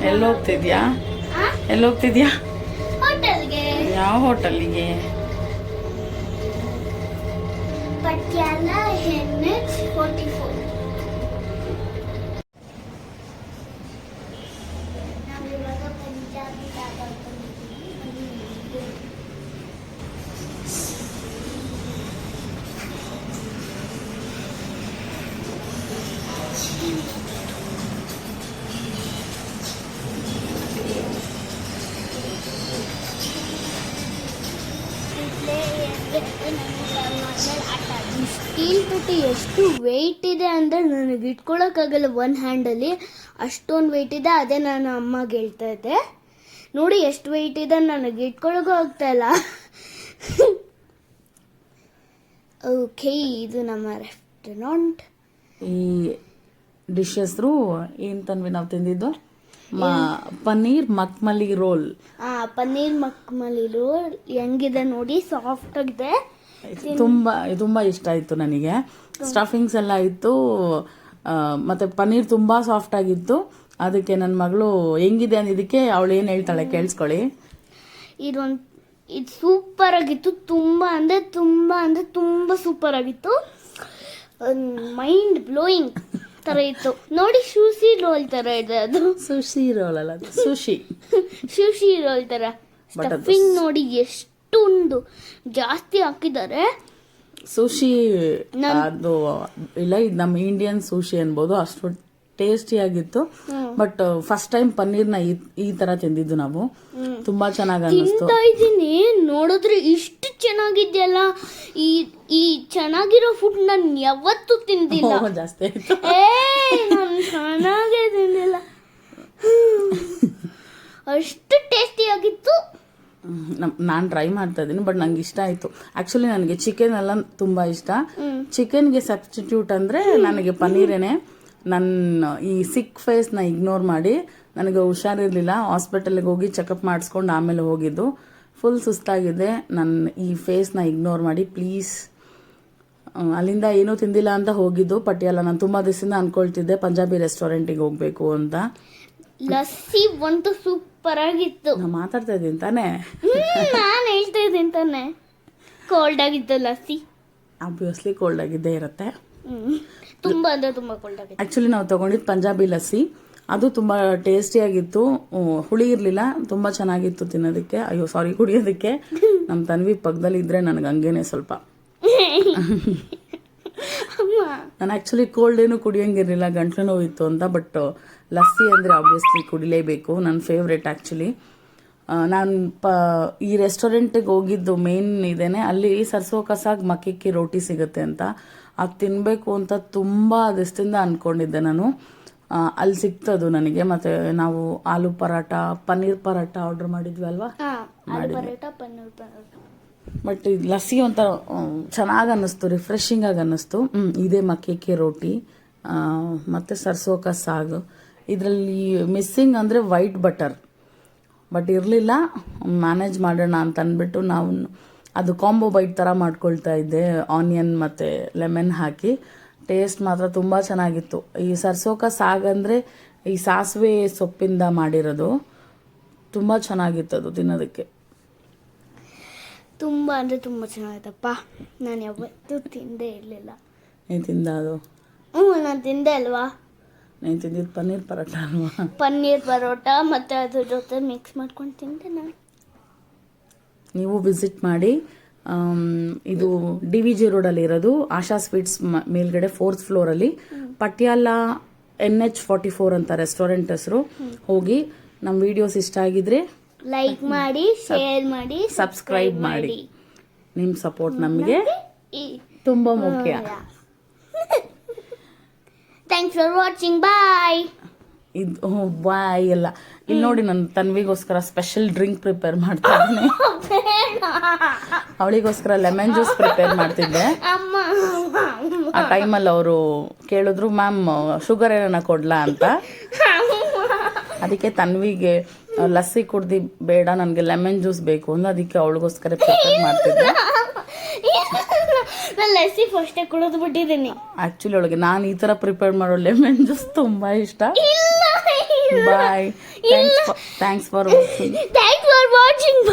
ಎಲ್ಲಿ ಹೋಗ್ತಿದ್ಯಾ? ಎಲ್ಲಿ ಹೋಗ್ತಿದ್ಯಾ? ಹೋಟೆಲ್ಗೆ. ಯಾವ ಹೋಟೆಲಿಗೆ? ಪಟ್ಯಾಲ NH44. ನಾವಿವಾಗ ಪಂಜಾಬಿ ಧಾಬಾಕ್ಕೆ ಬಂದಿದ್ದೀವಿ. ಸ್ಟೀಲ್ ಪಟ್ಟಿ ಎಷ್ಟು ವೆಯ್ಟ್ ಇದೆ ಅಂದರೆ ನನಗೆ ಇಟ್ಕೊಳಕ್ಕಾಗಲ್ಲ ಒನ್ ಹ್ಯಾಂಡಲ್ಲಿ, ಅಷ್ಟೊಂದು ವೆಯ್ಟ್ ಇದೆ. ಅದೇ ನಾನು ಅಮ್ಮಗೆ ಹೇಳ್ತಾ ಇದ್ದೆ, ನೋಡಿ ಎಷ್ಟು ವೆಯ್ಟ್ ಇದೆ, ನನಗೆ ಇಟ್ಕೊಳಕ್ಕೂ ಆಗ್ತಾ ಇಲ್ಲ. ಓಕೆ, ಇದು ನಮ್ಮ ರೆಸ್ಟೋರೆಂಟ್. ಈ ಡಿಶ್ ಹೆಸರು ಏನು ತನ್ವಿ ನಾವು ತಿಂದಿದ್ದು? ಪನ್ನೀರ್ ಮಕ್ಮಲಿ ರೋಲ್. ಪನ್ನೀರ್ ಮಕ್ಮಲಿ ರೋಲ್ ಹೆಂಗಿದೆ ನೋಡಿ, ಸಾಫ್ಟ್ ಆಗಿದೆ. ತುಂಬಾ ಇಷ್ಟ ಆಯಿತು ನನಗೆ. ಸ್ಟಫಿಂಗ್ಸ್ ಎಲ್ಲ ಇತ್ತು, ಮತ್ತೆ ಪನ್ನೀರ್ ತುಂಬಾ ಸಾಫ್ಟ್ ಆಗಿತ್ತು. ಅದಕ್ಕೆ ನನ್ನ ಮಗಳು ಹೆಂಗಿದೆ ಅಂದಿದ್ದಕ್ಕೆ ಅವಳು ಏನು ಹೇಳ್ತಾಳೆ ಕೇಳಿಸ್ಕೊಳ್ಳಿ. ಇದು ಸೂಪರ್ ಆಗಿತ್ತು, ತುಂಬ ಸೂಪರ್ ಆಗಿತ್ತು. ಮೈಂಡ್ ಬ್ಲೋಯಿಂಗ್ ತರ ಇತ್ತು ನೋಡಿ. ಶೂಸಿ ರೋಲ್ ತರ ಇದೆ ಅದು. ಸುಶಿ ರೋಲ್ ಅಲ್ಲ, ಸುಶಿ ಶೂಶಿ ರೋಲ್ ತರ. ಸ್ಟಫಿಂಗ್ ನೋಡಿ ಎಷ್ಟೊಂದು ಜಾಸ್ತಿ ಹಾಕಿದ್ದಾರೆ. ಸುಶಿ ಅದು ಇಲ್ಲ, ಇದು ನಮ್ಮ ಇಂಡಿಯನ್ ಸುಶಿ ಅನ್ಬೋದು. ಅಷ್ಟು ಟೇಸ್ಟಿ ಆಗಿತ್ತು. ಬಟ್ ಫಸ್ಟ್ ಟೈಮ್ ಪನ್ನೀರ್ನ ಈ ತರ ತಿಂದಿದ್ದು ನಾವು. ತುಂಬಾ ಚೆನ್ನಾಗಿ ಅನ್ನಿಸ್ತು. ತಿಂತಾ ಇದ್ದೀನಿ, ನೋಡಿದ್ರೆ ಇಷ್ಟು ಚೆನ್ನಾಗಿದೆಯಲ್ಲ. ಈ ಚೆನ್ನಾಗಿರೋ ಫುಡ್ ನಾನು ಯಾವತ್ತೂ ತಿಂದಿಲ್ಲ. ಜಾಸ್ತಿ ಆಯ್ತು. ನಾನು ಚೆನ್ನಾಗೇ ತಿಂದಿಲ್ಲ, ಅಷ್ಟು ಟೇಸ್ಟಿ ಆಗಿತ್ತು. ನಾನು ಟ್ರೈ ಮಾಡ್ತಾ ಇದ್ದೀನಿ, ಬಟ್ ನಂಗೆ ಇಷ್ಟ ಆಯ್ತು. ಆಕ್ಚುಲಿ ನನಗೆ ಚಿಕನ್ ಎಲ್ಲ ತುಂಬಾ ಇಷ್ಟ. ಚಿಕನ್ಗೆ ಸಬ್ಸ್ಟಿಟ್ಯೂಟ್ ಅಂದ್ರೆ ನನಗೆ ಪನ್ನೀರೇನೆ. ನನ್ನ ಈ ಸಿಕ್ ಫೇಸ್ನ ಇಗ್ನೋರ್ ಮಾಡಿ, ನನಗೆ ಹುಷಾರಿರಲಿಲ್ಲ, ಹಾಸ್ಪಿಟಲ್ಗೆ ಹೋಗಿ ಚೆಕಪ್ ಮಾಡಿಸ್ಕೊಂಡು ಆಮೇಲೆ ಹೋಗಿದ್ದು. ಫುಲ್ ಸುಸ್ತಾಗಿದೆ. ನನ್ನ ಈ ಫೇಸ್ನ ಇಗ್ನೋರ್ ಮಾಡಿ ಪ್ಲೀಸ್. ಅಲ್ಲಿಂದ ಏನೂ ತಿಂದಿಲ್ಲ ಅಂತ ಹೋಗಿದ್ದು ಪಟಿಯಾಲ. ನಾನು ತುಂಬ ದಿವಸದಿಂದ ಅನ್ಕೊಳ್ತಿದ್ದೆ ಪಂಜಾಬಿ ರೆಸ್ಟೋರೆಂಟಿಗೆ ಹೋಗ್ಬೇಕು ಅಂತ. ಲಸ್ಸಿ ಒಂದು ಸೂಪರ್ ಆಗಿತ್ತು. ನಾನು ಮಾತಾಡ್ತಾ ಇದ್ದೀನಿ ತಾನೇ, ನಾನು ಹೇಳ್ತಾ ಇದ್ದೀನಿ ತಾನೆ. ಕೋಲ್ಡ್ ಆಗಿತ್ತು ಲಸ್ಸಿ. ಆಬ್ವಿಯಸ್ಲಿ ಕೋಲ್ಡ್ ಆಗಿದ್ದೇ ಇರುತ್ತೆ. ತುಂಬಾ ಕೋಲ್ಡ್ ಆಗಿತ್ತು. ಆಕ್ಚುಲಿ ನಾವು ತಗೊಂಡಿದ್ದು ಪಂಜಾಬಿ ಲಸ್ಸಿ. ಅದು ತುಂಬ ಟೇಸ್ಟಿಯಾಗಿತ್ತು, ಹುಳಿ ಇರಲಿಲ್ಲ, ತುಂಬ ಚೆನ್ನಾಗಿತ್ತು ತಿನ್ನೋದಕ್ಕೆ. ಅಯ್ಯೋ ಸಾರಿ, ಕುಡಿಯೋದಕ್ಕೆ. ನಮ್ಮ ತನ್ವಿ ಪಕ್ಕದಲ್ಲಿ ಇದ್ರೆ ನನಗೆ ಹಂಗೇನೆ ಸ್ವಲ್ಪ. ನಾನು ಆ್ಯಕ್ಚುಲಿ ಕೋಲ್ಡ್ ಏನು ಕುಡಿಯೋಂಗಿರಲಿಲ್ಲ, ಗಂಟ್ಲು ನೋವಿತ್ತು ಅಂತ. ಬಟ್ ಲಸ್ಸಿ ಅಂದರೆ ಆಬ್ವಿಯಸ್ಲಿ ಕುಡಿಲೇಬೇಕು, ನನ್ನ ಫೇವ್ರೇಟ್ ಆ್ಯಕ್ಚುಲಿ. ನಾನು ಈ ರೆಸ್ಟೋರೆಂಟಿಗೆ ಹೋಗಿದ್ದು ಮೇನ್ ಇದೇನೆ, ಅಲ್ಲಿ ಸರ್ಸೋ ಕಸಾಗ್ ಮಕ್ಕಿಕ್ಕಿ ರೋಟಿ ಸಿಗುತ್ತೆ ಅಂತ. ಅದು ತಿನ್ನಬೇಕು ಅಂತ ತುಂಬ ದಿವಸದಿಂದ ಅಂದ್ಕೊಂಡಿದ್ದೆ ನಾನು. ಅಲ್ಲಿ ಸಿಕ್ತದು ನನಗೆ. ಮತ್ತು ನಾವು ಆಲೂ ಪರಾಟ, ಪನ್ನೀರ್ ಪರಾಟ ಆರ್ಡರ್ ಮಾಡಿದ್ವಿ ಅಲ್ವಾ. ಬಟ್ ಈ ಲಸ್ಸಿ ಒಂಥರ ಚೆನ್ನಾಗಿ ಅನ್ನಿಸ್ತು, ರಿಫ್ರೆಶಿಂಗ್ ಆಗಿ ಅನ್ನಿಸ್ತು. ಇದೇ ಮಕ್ಕಿಕ್ಕಿ ರೋಟಿ ಮತ್ತು ಸರ್ಸೋ ಕಾ ಸಾಗು. ಇದರಲ್ಲಿ ಮಿಸ್ಸಿಂಗ್ ಅಂದರೆ ವೈಟ್ ಬಟರ್, ಬಟ್ ಇರಲಿಲ್ಲ. ಮ್ಯಾನೇಜ್ ಮಾಡೋಣ ಅಂತ ಅಂದ್ಬಿಟ್ಟು ನಾವು ಅದು ಕಾಂಬೋ ಬೈಟ್ ಥರ ಮಾಡ್ಕೊಳ್ತಾ ಇದ್ದೆ, ಆನಿಯನ್ ಮತ್ತು ಲೆಮನ್ ಹಾಕಿ. ಟೇಸ್ಟ್ ಮಾತ್ರ ತುಂಬ ಚೆನ್ನಾಗಿತ್ತು. ಈ ಸರ್ಸೋ ಕಾ ಸಾಗ್ ಅಂದರೆ ಈ ಸಾಸಿವೆ ಸೊಪ್ಪಿಂದ ಮಾಡಿರೋದು. ತುಂಬ ಚೆನ್ನಾಗಿತ್ತು ಅದು ತಿನ್ನೋದಕ್ಕೆ. ತುಂಬ ಚೆನ್ನಾಗಿತ್ತಪ್ಪ. ನಾನು ಯಾವತ್ತೂ ತಿಂದೇ ಇರಲಿಲ್ಲ. ನೀನು ತಿಂದ ಅದು? ನಾನು ತಿಂದೆ ಅಲ್ವಾ. ನೀನು ತಿಂದಿದ್ದು ಪನ್ನೀರ್ ಪರೋಟ ಅಲ್ವಾ? ಪನ್ನೀರ್ ಪರೋಟ ಮತ್ತು ಅದ್ರ ಜೊತೆ ಮಿಕ್ಸ್ ಮಾಡ್ಕೊಂಡು ತಿಂದೆ ನಾನು. ನೀವು ವಿಸಿಟ್ ಮಾಡಿ. ಇದು DVG ರೋಡಲ್ಲಿ ಇರೋದು, ಆಶಾ ಸ್ವೀಟ್ಸ್ ಮೇಲ್ಗಡೆ 4th ಫ್ಲೋರಲ್ಲಿ. ಪಟಿಯಾಲ NH44 ಅಂತ ರೆಸ್ಟೋರೆಂಟ್ ಹೆಸರು. ಹೋಗಿ ನಮ್ಮ ವಿಡಿಯೋಸ್ ಇಷ್ಟ ಆಗಿದ್ರೆ ಲೈಕ್ ಮಾಡಿ, ಶೇರ್ ಮಾಡಿ, ಸಬ್ಸ್ಕ್ರೈಬ್ ಮಾಡಿ. ನಿಮ್ಮ ಸಪೋರ್ಟ್ ನಮಗೆ ತುಂಬ ಮುಖ್ಯ. Thanks for watching. ಬಾಯ್. ಇದು ಬಾಯ್ ಎಲ್ಲ. ಇಲ್ಲಿ ನೋಡಿ, ನಾನು ತನ್ವಿಗೋಸ್ಕರ ಸ್ಪೆಷಲ್ ಡ್ರಿಂಕ್ ಪ್ರಿಪೇರ್ ಮಾಡ್ತಾ ಇದ್ದೀನಿ. ಅವಳಿಗೋಸ್ಕರ ಲೆಮನ್ ಜ್ಯೂಸ್ ಪ್ರಿಪೇರ್ ಮಾಡ್ತಿದ್ದೆ. ಆ ಟೈಮಲ್ಲಿ ಅವರು ಕೇಳಿದ್ರು, ಮ್ಯಾಮ್ ಶುಗರ್ ಏನಾನ ಕೊಡ್ಲಾ ಅಂತ. ಅದಕ್ಕೆ ತನ್ವಿಗೆ ಲಸ್ಸಿ ಕುಡ್ದು ಬೇಡ, ನನಗೆ ಲೆಮನ್ ಜ್ಯೂಸ್ ಬೇಕು ಅಂತ ಅದಕ್ಕೆ ಅವಳಿಗೋಸ್ಕರ ಪ್ರಿಪೇರ್ ಮಾಡ್ತಿದ್ದೆ. ನಾನು ಲಸ್ಸಿ ಫಸ್ಟೇ ಕುಡಿದು ಬಿಟ್ಟಿದ್ದೀನಿ. ಆ್ಯಕ್ಚುಲಿ ಅವಳಿಗೆ ನಾನು ಈ ಥರ ಪ್ರಿಪೇರ್ ಮಾಡೋ ಲೆಮನ್ ಜ್ಯೂಸ್ ತುಂಬ ಇಷ್ಟ. ಇಲ್ಲ bye thanks for watching thanks for watching